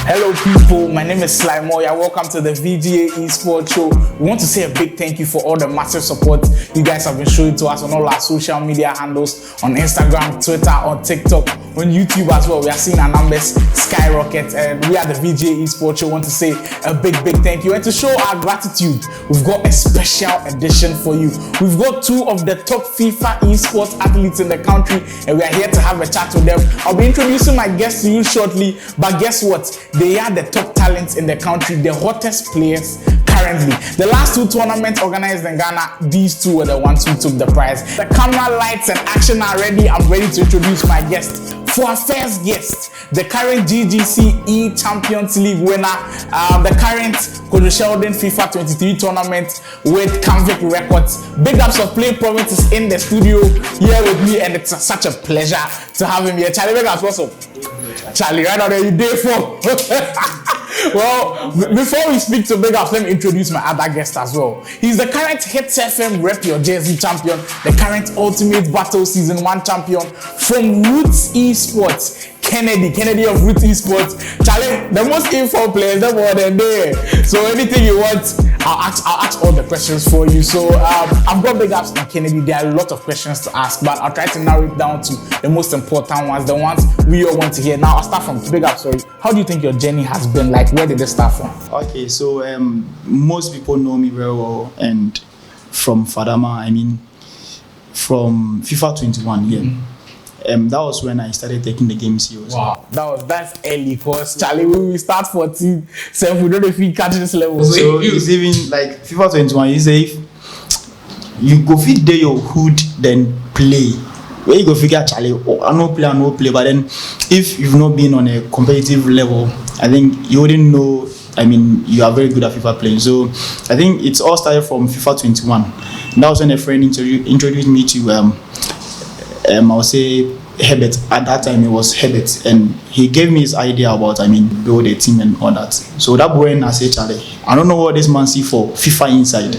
Hello people, my name is Slimoya. Welcome to the VGA Esports show. We want to say a big thank you for all the massive support you guys have been showing to us on all our social media handles, on Instagram, Twitter, on TikTok, on YouTube as well. We are seeing our numbers skyrocket, and we are the VGA Esports show. We want to say a big thank you, and to show our gratitude, we've got a special edition for you. We've got two of the top FIFA esports athletes in the country, and we are here to have a chat with them. I'll be introducing my guests to you shortly, but guess what? They are the top talents in the country, the hottest players currently. The last two tournaments organized in Ghana, these two were the ones who took the prize. The camera, lights, and action are ready. I'm ready to introduce my guest. For our first guest, the current GGC Champions League winner, the current Kojo Sheldon FIFA 23 tournament with Convict Records. Bigups of PlayProvince is in the studio here with me, and it's such a pleasure to have him here. Charlie Bigups, what's up? Charlie, right now there you day for. Well, before we speak to Bigups, let me introduce my other guest as well. He's the current Hits FM Rep Your Jersey champion, the current Ultimate Battle Season 1 champion from Ruutz Esports. Kennedy of Ruutz Esports. Charlie, the most info players, the more than there. So anything you want, I'll ask all the questions for you. So I've got Bigups and Kennedy. There are a lot of questions to ask, but I'll try to narrow it down to the most important ones, the ones we all want to hear. Now I'll start from Bigups. Sorry, how do you think your journey has been? Like, where did it start from? Okay, so most people know me very well, and from Fadama, I mean, from FIFA 21, yeah. That was when I started taking the game seriously. Wow, that's early, cause Charlie, when we start 14, so we don't know if we catch this level. So it's even like FIFA 21. You say if you go fit day your hood, then play. Where you go figure Charlie, I no play. But then if you've not been on a competitive level, I think you wouldn't know. I mean, you are very good at FIFA playing. So I think it's all started from FIFA 21. That was when a friend introduced me to I would say Herbert. At that time it was Herbert, and he gave me his idea about build a team and all that. So that when I said, Charlie, I don't know what this man see for FIFA inside.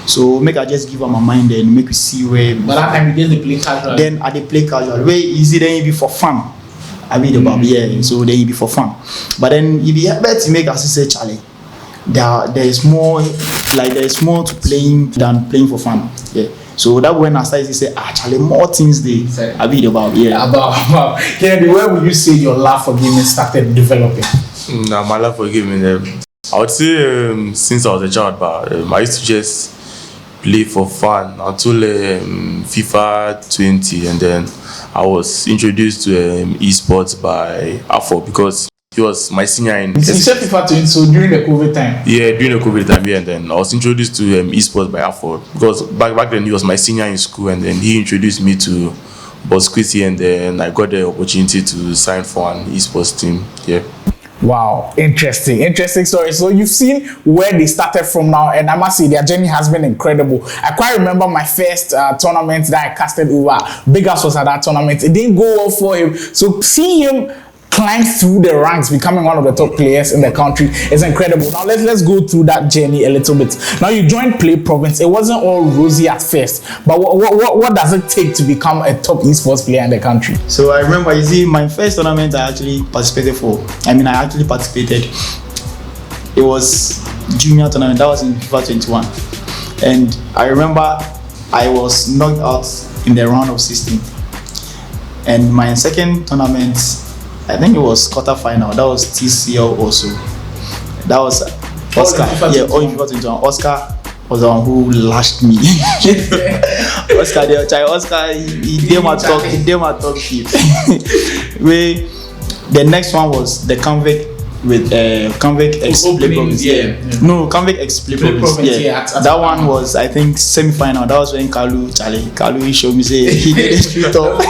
So make I just give him my mind and make we see where. But that time you didn't play casual. Then I did play casual. Way easy, then it be for fun. I mean yeah. So then it be for fun. But then if you Herbert to make us say, Charlie, there is more to playing than playing for fun. Yeah. So that when I started to say, Charlie, more things I read about. About. Kennedy, where would you say your love for gaming started developing? My love for gaming, I would say since I was a child, but I used to just play for fun until FIFA 20, and then I was introduced to esports by Afo because he was my senior in. You said FIFA 20, so during the COVID time? Yeah, during the COVID time, yeah. And then I was introduced to esports by Afo because back then he was my senior in school, and then he introduced me to Bosquisi, and then I got the opportunity to sign for an esports team. Yeah. Wow, interesting story. So you've seen where they started from now, and I must say their journey has been incredible. I quite remember my first tournament that I casted over. Bigups was at that tournament. It didn't go well for him. So seeing him climb through the ranks, becoming one of the top players in the country is incredible. Now let's go through that journey a little bit. Now you joined PlayProvince. It wasn't all rosy at first, but what does it take to become a top esports player in the country? So I remember, you see, my first tournament I actually participated for. It was junior tournament. That was in FIFA 21, and I remember I was knocked out in the round of 16. And my second tournament, I think it was quarterfinal. That was TCL also. That was Oscar. All FIFA 21. Oscar was the one who lashed me. Oscar, he did my talk shit. The next one was the Convict with Convict X PlayProvince. No, Convict X PlayProvince. That one was, I think, semi-final. That was when Kalu showed me say he did a street talk.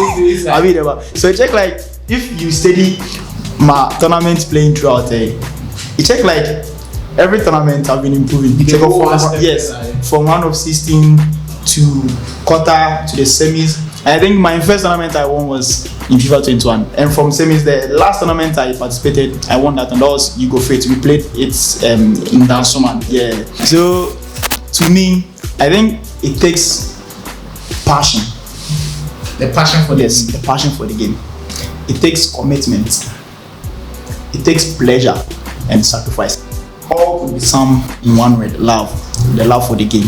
So check like, if you study my tournament playing throughout, you check like every tournament I've been improving. Check from round of 16 to quarter to the semis. And I think my first tournament I won was in FIFA 21, and from semis the last tournament I participated, I won that, and that was You Go Fit. We played it in Dansoman. Yeah. So to me, I think it takes passion. The passion for the game. It takes commitment. it takes pleasure and sacrifice. All could be summed in one word: love. The love for the game.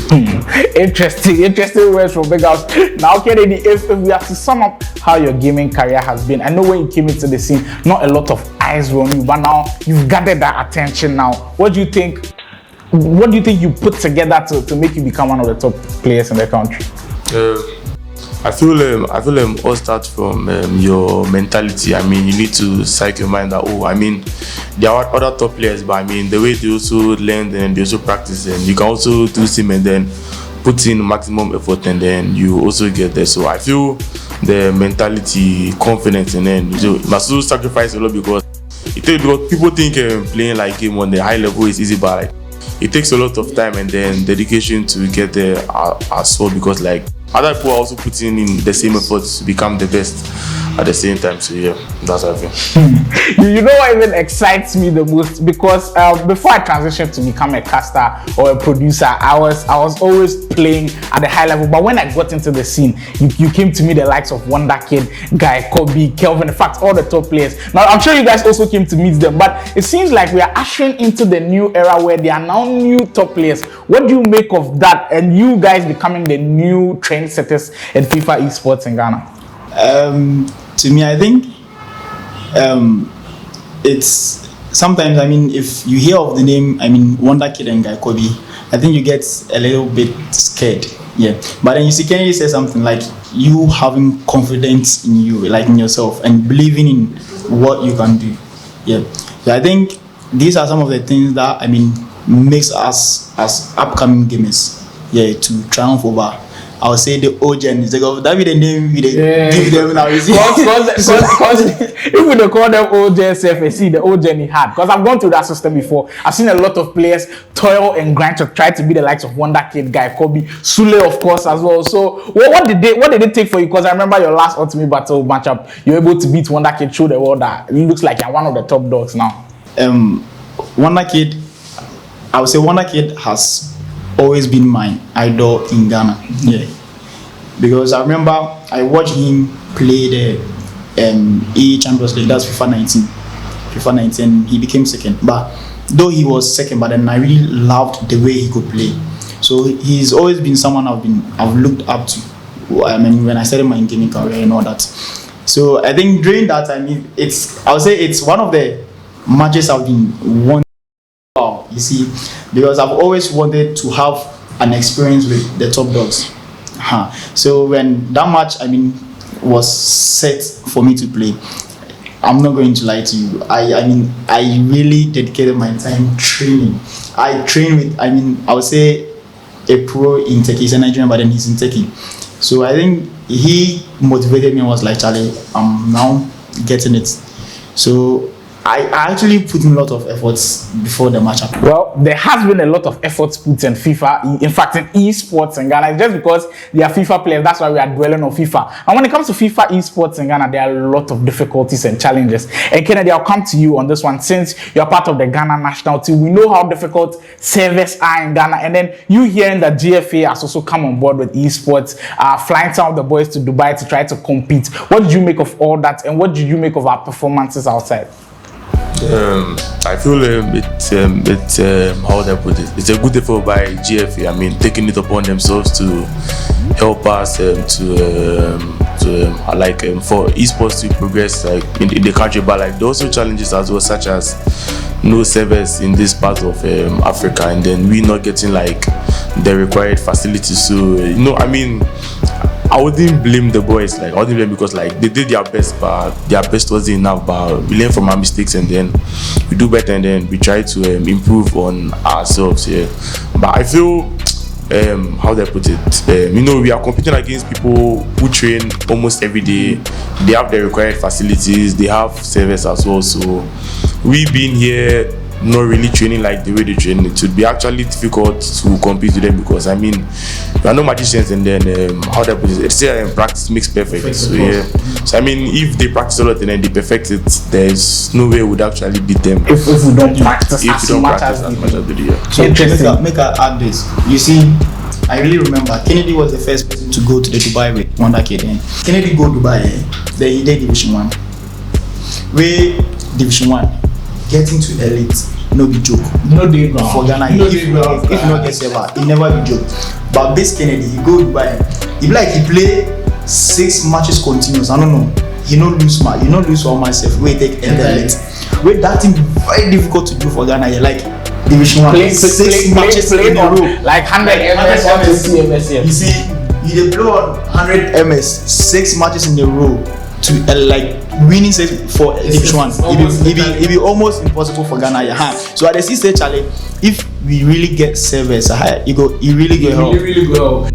Interesting words from Bigups. Now, Kennedy, if we have to sum up how your gaming career has been, I know when you came into the scene, not a lot of eyes were on you, but now you've gathered that attention. Now, what do you think? What do you think you put together to make you become one of the top players in the country? I feel all starts from your mentality. I mean, you need to psych your mind that, there are other top players, but the way they also learn and they also practice, and you can also do same and then put in maximum effort, and then you also get there. So I feel the mentality, confidence, and then you must also sacrifice a lot, because people think playing like game on the high level is easy, but it takes a lot of time and then dedication to get there as well, because other people are also putting in the same effort to become the best at the same time. So yeah, that's how I feel. You know what even excites me the most? Because before I transitioned to become a caster or a producer, I was always playing at the high level. But when I got into the scene, you came to me the likes of Wonder Kid, Guy, Kobe, Kelvin, in fact, all the top players. Now, I'm sure you guys also came to meet them, but it seems like we are ushering into the new era where they are now new top players. What do you make of that? And you guys becoming the new trendsetters in FIFA Esports in Ghana? To me, I think it's sometimes, if you hear of the name, Wonder Kid and Guy Kobe, I think you get a little bit scared. Yeah. But then you see, Kennedy say something like you having confidence in you, like in yourself, and believing in what you can do. Yeah. So I think these are some of the things that, makes us as upcoming gamers, to triumph over. I would say the old gens. That be the name we give them now. You see? Because if we don't call them old gens, see the old gen he had. Because I've gone through that system before. I've seen a lot of players toil and grind to try to be the likes of Wonder Kid, Guy, Kobe, Sule, of course, as well. So what did they take for you? Because I remember your last Ultimate Battle matchup, you were able to beat Wonder Kid, show the world that it looks like you're one of the top dogs now. Wonder Kid, I would say Wonder Kid has always been my idol in Ghana. Yeah. Because I remember I watched him play the EA Champions League, that's FIFA 19, he became second. But though he was second, but then I really loved the way he could play. So he's always been someone I've looked up to. When I started my gaming career and all that. So I think during that time, I would say it's one of the matches I've been wanting. You see, because I've always wanted to have an experience with the top dogs. So when that match, was set for me to play, I'm not going to lie to you. I really dedicated my time training. I train with, I would say, a pro in Turkey. He's a Nigerian, but then he's in Turkey. So I think he motivated me and was like, Charlie, I'm now getting it. So I actually put in a lot of efforts before the matchup. Well, there has been a lot of efforts put in FIFA, in fact, in esports in Ghana. Just because they are FIFA players, that's why we are dwelling on FIFA. And when it comes to FIFA esports in Ghana, there are a lot of difficulties and challenges. And Kennedy, I'll come to you on this one. Since you're part of the Ghana national team, we know how difficult servers are in Ghana. And then you hearing that GFA has also come on board with esports, flying some of the boys to Dubai to try to compete. What did you make of all that? And what did you make of our performances outside? I feel it's how would I put it? It's a good effort by GFA. Taking it upon themselves to help us for esports to progress in the country. But there are also challenges as well, such as no servers in this part of Africa, and then we not getting the required facilities. So I wouldn't blame the boys. I wouldn't blame because they did their best, but their best wasn't enough. But we learn from our mistakes and then we do better, and then we try to improve on ourselves. Yeah. But I feel how do I put it? We are competing against people who train almost every day. They have the required facilities. They have servers as well. So we being here, not really training like the way they train, it would be actually difficult to compete with them because we are no magicians, and then how do I put it? It's practice makes perfect. So yeah. So if they practice a lot and then they perfect it, there's no way we would actually beat them. If we don't practice as much as we do. Yeah. So make I add this. You see, I really remember Kennedy was the first person to go to the Dubai with Wonder Kid. Kennedy go Dubai, then he did Division 1. We Division 1. getting to elite no be joke. No day ground. For Ghana, if you not get server, it never be joke. But Base Kennedy, he go Dubai. He be like he play 6 matches continuous. I don't know. He no lose match. He no lose all myself. We take elite. Wait, that thing very difficult to do for Ghana. You like Division 1. 6 matches in a row. Like 100 MS, 120 MS. You see, you play on 100 MS, 6 matches in a row to like winning for Division 1. It be almost impossible for Ghana. Yeah. So at the sister challenge, if we really get servers, it really go help.